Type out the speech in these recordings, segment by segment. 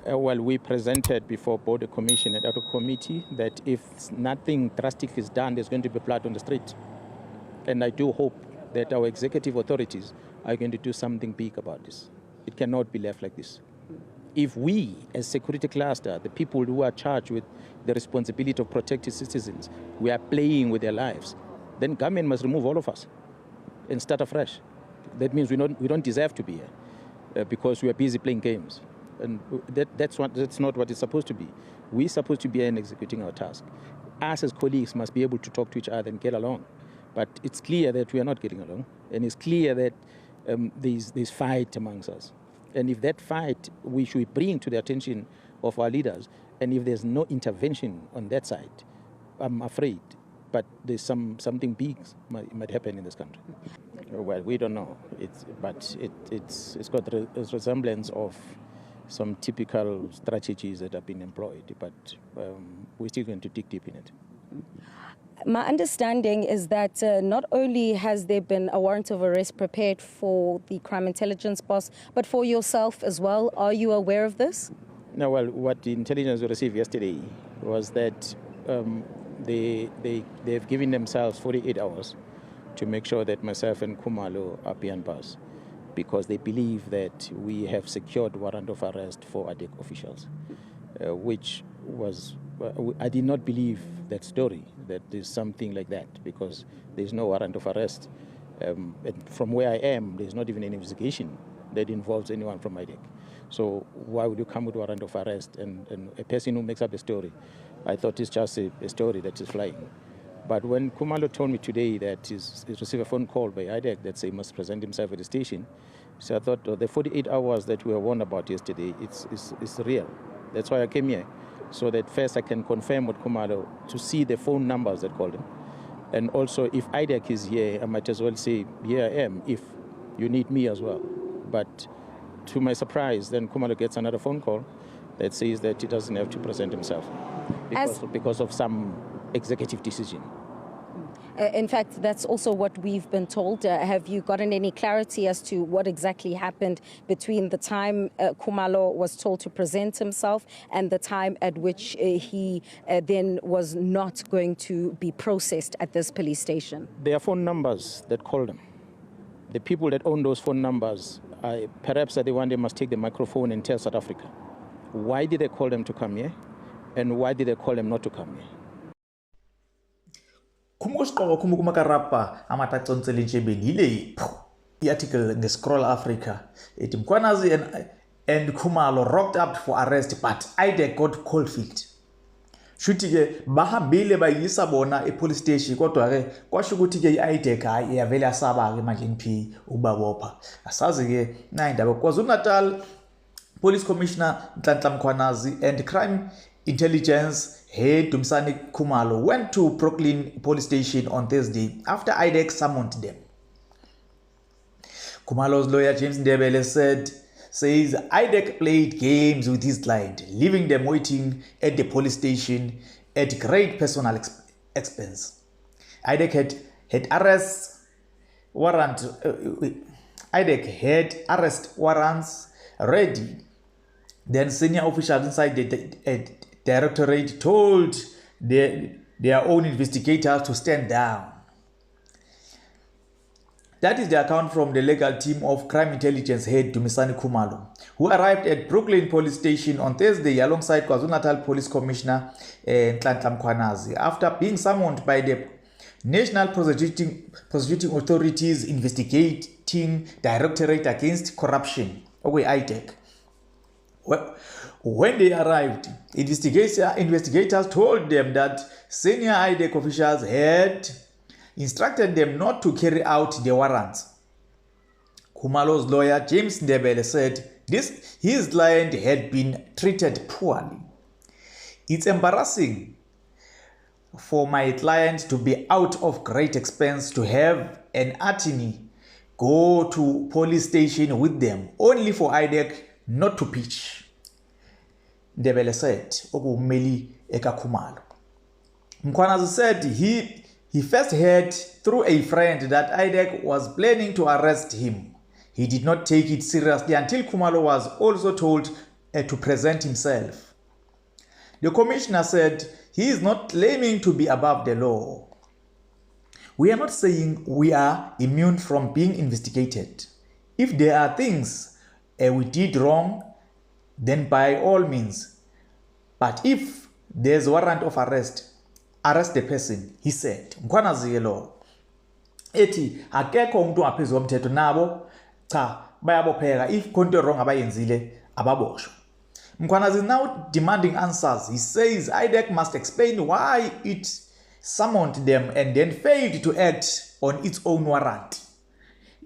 Well, we presented before both the commission and the committee that if nothing drastic is done, there's going to be blood on the street. And I do hope that our executive authorities are going to do something big about this. It cannot be left like this. If we, as security cluster, the people who are charged with the responsibility of protecting citizens, we are playing with their lives, then government must remove all of us and start afresh. That means we don't deserve to be here because we are busy playing games. And that's not what it's supposed to be. We're supposed to be here and executing our task. Us as colleagues must be able to talk to each other and get along. But it's clear that we are not getting along. And it's clear that there's fight amongst us. And if that fight we should bring to the attention of our leaders, and if there's no intervention on that side, I'm afraid, but there's something big might happen in this country. Well, we don't know. It's got a resemblance of some typical strategies that have been employed, but we're still going to dig deep in it. My understanding is that not only has there been a warrant of arrest prepared for the crime intelligence boss, but for yourself as well. Are you aware of this? No, well, what the intelligence we received yesterday was that they've given themselves 48 hours to make sure that myself and Khumalo are behind bars, because they believe that we have secured warrant of arrest for ADEC officials, which was, I did not believe that story, that there's something like that, because there's no warrant of arrest. And from where I am, there's not even an investigation that involves anyone from ADEC. So why would you come with warrant of arrest and a person who makes up a story? I thought it's just a story that is flying. But when Khumalo told me today that he's received a phone call by IDEC that say he must present himself at the station, so I thought the 48 hours that we were warned about yesterday, it's real. That's why I came here, so that first I can confirm with Khumalo to see the phone numbers that called him. And also, if IDEC is here, I might as well say, here I am, if you need me as well. But to my surprise, then Khumalo gets another phone call that says that he doesn't have to present himself because of some executive decision. In fact, that's also what we've been told. Have you gotten any clarity as to what exactly happened between the time Khumalo was told to present himself and the time at which he then was not going to be processed at this police station? There are phone numbers that call them. The people that own those phone numbers, perhaps are the one they must take the microphone and tell South Africa. Why did they call them to come here? And why did they call them not to come here? Khumusiqoko khumukumakarapa amatacontsele njebeni yile article nge-Scroll Africa ethi Mkhwanazi and Khumalo rocked up for arrest but IDEC got cold feet. Shuthi ke bahambile bayisa bona e-police station kodwa ke kwasho ukuthi ke i-IDEC hayi yavele asaba ke manje NP ubabopha. Asazi ke na indaba KwaZulu-Natal Police Commissioner Nhlanhla Mkhwanazi and Crime Intelligence head Dumisani Khumalo went to Brooklyn Police Station on Thursday after IDEC summoned them. Khumalo's lawyer James Ndebele says IDEC played games with his client, leaving them waiting at the police station at great personal expense. IDEC had arrest warrants ready. Then senior officials inside the directorate told their own investigators to stand down. That is the account from the legal team of Crime Intelligence head Dumisani Khumalo, who arrived at Brooklyn Police Station on Thursday alongside KwaZulu-Natal Police Commissioner Nhlanhla Mkhwanazi after being summoned by the National Prosecuting Authorities Investigating Directorate Against Corruption, IDEC. When they arrived, investigators told them that senior IDEC officials had instructed them not to carry out the warrants. Khumalo's lawyer James Ndebele said his client had been treated poorly. It's embarrassing for my client to be out of great expense to have an attorney go to police station with them only for IDEC not to pitch. Ndebele said, Okumeli eka Khumalo. Mkhwanazi said he first heard through a friend that IDEC was planning to arrest him. He did not take it seriously until Khumalo was also told to present himself. The commissioner said he is not claiming to be above the law. We are not saying we are immune from being investigated. If there are things we did wrong, then by all means. But if there's a warrant of arrest, arrest the person, he said. Mkhwanazi lo ethi akekho umuntu ngaphezulu komthetho nabo cha bayabopheka if konto wrong abayenzile ababoshwa. Mkhwanazi is now demanding answers. He says IDEC must explain why it summoned them and then failed to act on its own warrant.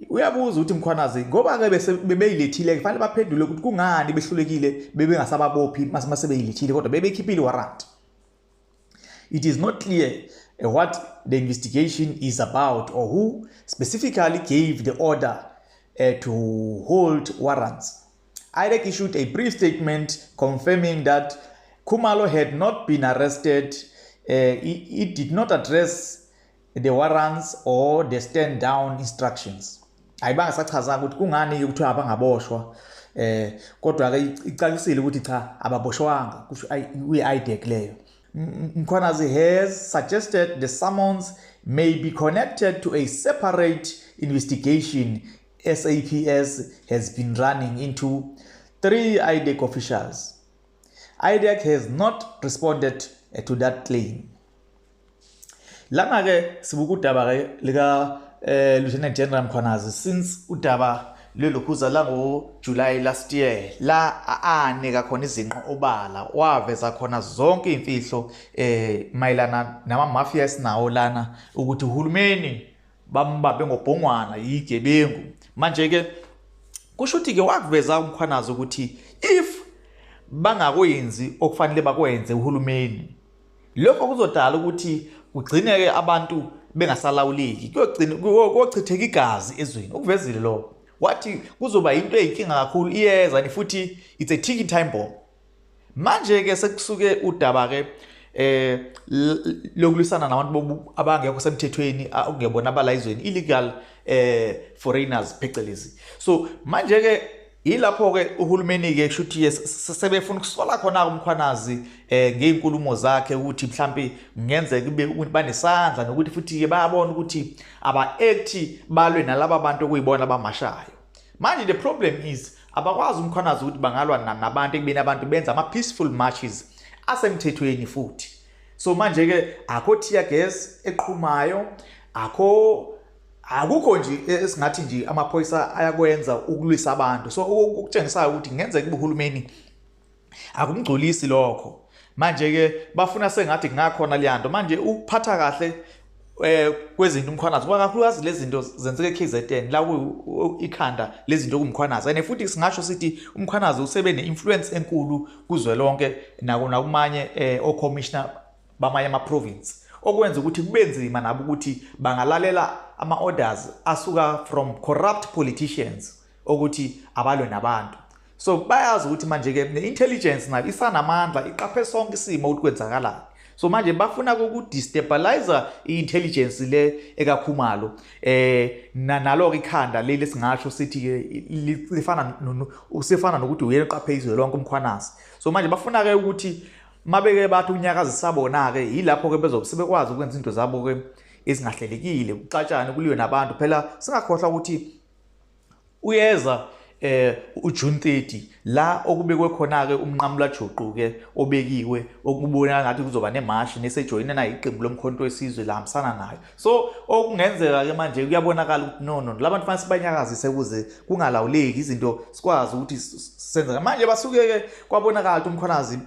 Uyabuza ukuthi Mkhwanazi ngoba ke bebeyilethile kufanele baphendule ukuthi kungani behlulekile bebengasababophi mase beyilethile kodwa bebekhiphile warrant. It is not clear what the investigation is about or who specifically gave the order to hold warrants. IDEC issued a brief statement confirming that Khumalo had not been arrested. It did not address the warrants or the stand down instructions. Ayibanga sachaza ukuthi kungani ukuthi abangaboshwa kodwa ke iqalisile ukuthi cha ababoshwanga kusho uyiIDEC leyo. Mkhwanazi has suggested the summons may be connected to a separate investigation SAPS has been running into 3 IDEC officials. IDEC has not responded to that claim. Lana ke sibuka udaba ke lika Lieutenant General Mkhwanazi since udaba lelokhuza la ngo July last year la anika khona izinqo obala waveza khona zonke imfihlo mayelana nama mafia esinawo lana ukuthi uhulumeni bambambe ngobhongwana yigebengu. Manje ke kusho ukuthi ke wakuveza uMkhwanazi ukuthi if bangakwenzi okufanele bakwenze uhulumeni lokho kuzodala ukuthi kugcineke abantu bengasalawuleki kuyochitheka igazi ezweni. Ukuvezile lo wathi kuzoba into eyinkinga kakhulu iyeza futhi it's a ticking time bomb. Manje ke sekusuke udaba ke lokulisana nabantu abangekho semthethweni okungebona abala izweni illegal foreigners phecelezi. So manje ke ilapho ke uhulumeni ke kushuthi sebefuna ukusola khona uMkhwanazi ngeinkulumo zakhe ukuthi mhlambi ngenzeka kube banesandla nokuthi futhi ke bayabona ukuthi aba-act balwe nalabo bantu okuyibona abamashayo. Manje the problem is abakwazi uMkhwanazi ukuthi bangalwa nabantu ekubeni abantu benza ama-peaceful marches asemthethweni futhi. So manje ke akho tear gas eqhumayo akukho nje esingathi nje amaphoyisa ayakwenza ukulwisa abantu. So ukutshengisayo ukuthi ngenzeka kube uhulumeni akumgcolisi lokho. Manje ke bafuna sengathi kungakhona leyanto manje ukuphatha kahle kwezinto uMkhwanazi ngoba kakhulukazi lezi zinto zenzeke eKZN la ikhanda lezi zinto kuMkhwanazi and futhi singasho sithi uMkhwanazi usebe neinfluence enkulu kuzwelonke nakumanye ocommissioner bamanye ama-province okwenza ukuthi kubenzima nabo ukuthi bangalalela ama-orders asuka from corrupt politicians ukuthi abalwe nabantu. So bayazi ukuthi manje ke ne-intelligence nayo isanamandla iqaphe sonke isimo ukuthi kwenzakalani. So manje bafuna ukudestabilize i-intelligence le ekaKhumalo nalo ikhanda leli singasho sithi ke usefana nokuthi uyena uqaphe izwe lonke uMkhwanazi. So manje bafuna ke ukuthi mabeke bathi unyakazi sabona ke yilapho ke bezobekwazi ukwenza into zabo ke ezingahlelekile ucatshana kuliwe nabantu phela singakhohlwa ukuthi uyeza uJune 30 la okubekwe khona ke umnqamula juqu ke obekiwe okubona ngathi kuzoba nemarch nesejoyina na iqembu lomkhonto wesizwe lahambisana nayo. So okungenzeka ke manje kuyabonakala ukuthi no labantu fanele sibanyakazise ukuze kungalawuleki izinto sikwazi ukuthi senze. Manje basuke ke kwabonakala ukuthi uMkhwanazi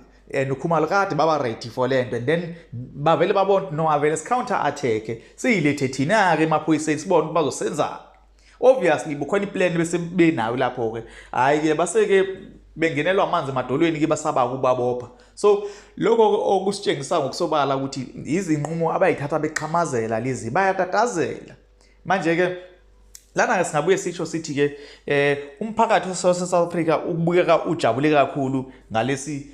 noKhumalo kade baba ready for lento and then bavele babona no avele counter attack siyilethe thina ke emaphoyiseni sibona bazosenza. Obviously bukhona iplan bese benayo lapho ke hayi ke baseke bengenelwa amanzi emadolweni ke basaba kubabopha. So lokho okusitshengisa ngokusobala ukuthi izinqumo abayithatha beqhamazela lezi bayatatazela. Manje ke lana ke singabuye sisho sithi ke umphakathi waseSouth Africa ukubukeka ujabule kakhulu ngalesi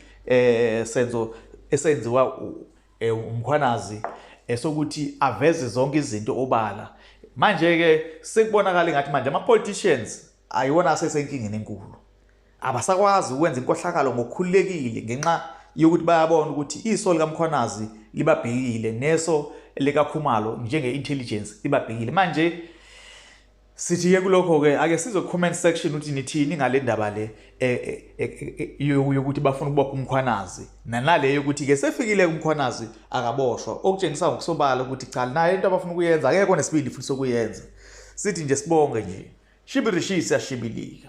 senzo esenziwa uMkhwanazi esokuthi aveze zonke izinto obala. Manje ke sekubonakala ngathi manje ama politicians ayiwona asesenkingeni enkulu. abasakwazi ukwenza inkohlakalo ngokukhululekile ngenxa yokuthi bayabona ukuthi iso likaMkhwanazi libabhekile neso likaKhumalo njenge-intelligence libabhekile. Manje sithi-ke kulokho-ke ake sizo comment section ukuthi nithini ngale ndaba le yokuthi bafuna ukubopha uMkhwanazi nale yokuthi-ke sefikile uMkhwanazi akaboshwa, okutshengisa ngokusobala ukuthi cha naye into abafuna ukuyenza akekho nesibindi futhi sokuyenza. Sithi nje sibonge nje, Shibirishisa shibilika.